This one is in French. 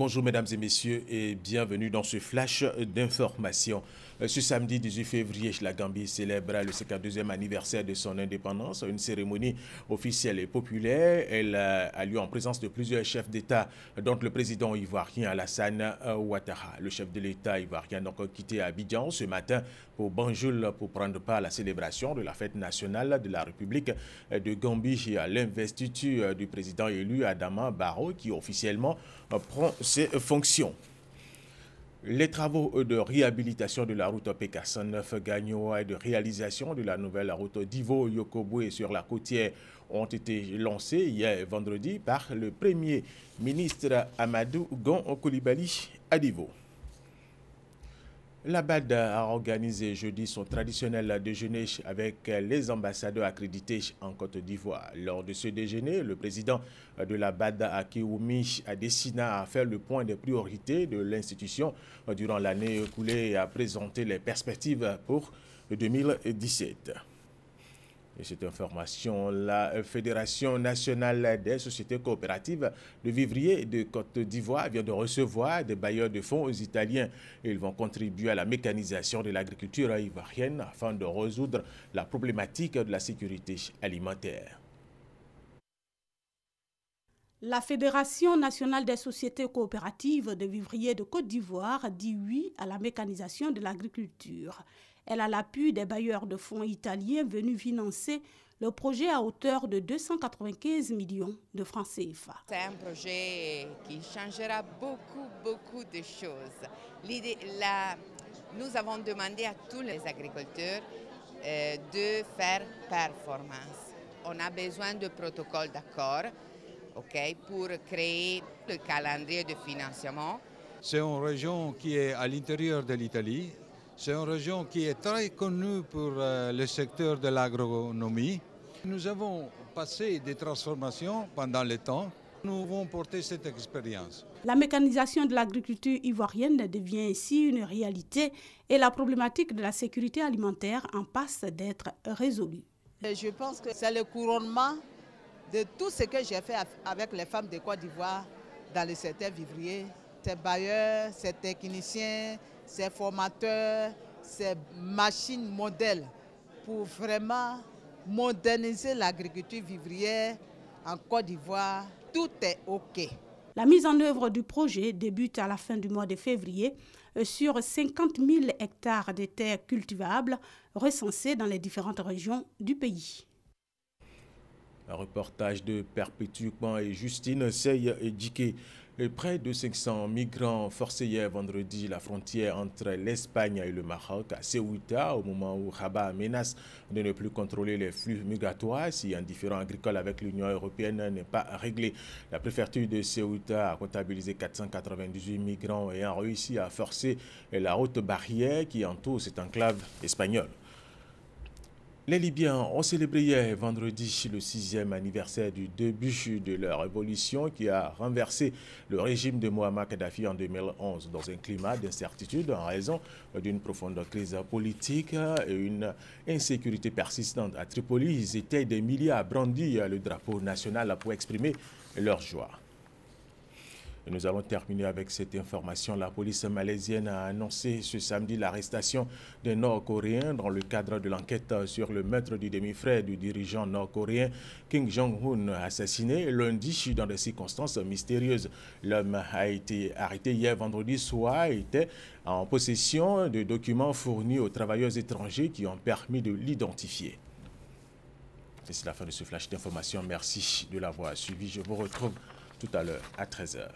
Bonjour mesdames et messieurs et bienvenue dans ce flash d'information. Ce samedi 18 février, la Gambie célèbre le 52e anniversaire de son indépendance. Une cérémonie officielle et populaire. Elle a lieu en présence de plusieurs chefs d'État, dont le président ivoirien Alassane Ouattara. Le chef de l'État ivoirien a donc quitté Abidjan ce matin pour Banjul pour prendre part à la célébration de la fête nationale de la République de Gambie et à l'investiture du président élu Adama Barrow qui officiellement prend ses fonctions. Les travaux de réhabilitation de la route PK109-Gagnoa et de réalisation de la nouvelle route d'Ivo-Yokobwe sur la côtière ont été lancés hier vendredi par le Premier ministre Amadou Gon Coulibaly à Divo. La BAD a organisé jeudi son traditionnel déjeuner avec les ambassadeurs accrédités en Côte d'Ivoire. Lors de ce déjeuner, le président de la BAD, Akiwumi Adesina, a fait le point des priorités de l'institution durant l'année écoulée et a présenté les perspectives pour 2017. Et cette information, la Fédération nationale des sociétés coopératives de vivriers de Côte d'Ivoire vient de recevoir des bailleurs de fonds italiens. Ils vont contribuer à la mécanisation de l'agriculture ivoirienne afin de résoudre la problématique de la sécurité alimentaire. La Fédération nationale des sociétés coopératives de vivriers de Côte d'Ivoire dit oui à la mécanisation de l'agriculture. Elle a l'appui des bailleurs de fonds italiens venus financer le projet à hauteur de 295 millions de francs CFA. C'est un projet qui changera beaucoup de choses. Nous avons demandé à tous les agriculteurs de faire performance. On a besoin de protocoles d'accord pour créer le calendrier de financement. C'est une région qui est à l'intérieur de l'Italie. C'est une région qui est très connue pour le secteur de l'agronomie. Nous avons passé des transformations pendant le temps. Nous avons porté cette expérience. La mécanisation de l'agriculture ivoirienne devient ainsi une réalité et la problématique de la sécurité alimentaire en passe d'être résolue. Je pense que c'est le couronnement de tout ce que j'ai fait avec les femmes de Côte d'Ivoire dans le secteur vivrier. Ces bailleurs, ces techniciens, ces formateurs, ces machines modèles pour vraiment moderniser l'agriculture vivrière en Côte d'Ivoire. Tout est OK. La mise en œuvre du projet débute à la fin du mois de février sur 50 000 hectares de terres cultivables recensées dans les différentes régions du pays. Un reportage de Perpétuement et Justine Sey Djiké. Près de 500 migrants forcés hier vendredi la frontière entre l'Espagne et le Maroc à Ceuta au moment où Rabat menace de ne plus contrôler les flux migratoires si un différend agricole avec l'Union européenne n'est pas réglé. La préfecture de Ceuta a comptabilisé 498 migrants ayant réussi à forcer la haute barrière qui entoure cette enclave espagnole. Les Libyens ont célébré hier vendredi le 6e anniversaire du début de leur révolution qui a renversé le régime de Mohamed Kadhafi en 2011 dans un climat d'incertitude en raison d'une profonde crise politique et une insécurité persistante. À Tripoli, ils étaient des milliers à brandir le drapeau national pour exprimer leur joie. Et nous allons terminer avec cette information. La police malaisienne a annoncé ce samedi l'arrestation d'un Nord-Coréen dans le cadre de l'enquête sur le meurtre du demi-frère du dirigeant nord-coréen Kim Jong-un, assassiné lundi dans des circonstances mystérieuses. L'homme a été arrêté hier vendredi soir et était en possession de documents fournis aux travailleurs étrangers qui ont permis de l'identifier. Et c'est la fin de ce flash d'information. Merci de l'avoir suivi. Je vous retrouve tout à l'heure à 13h.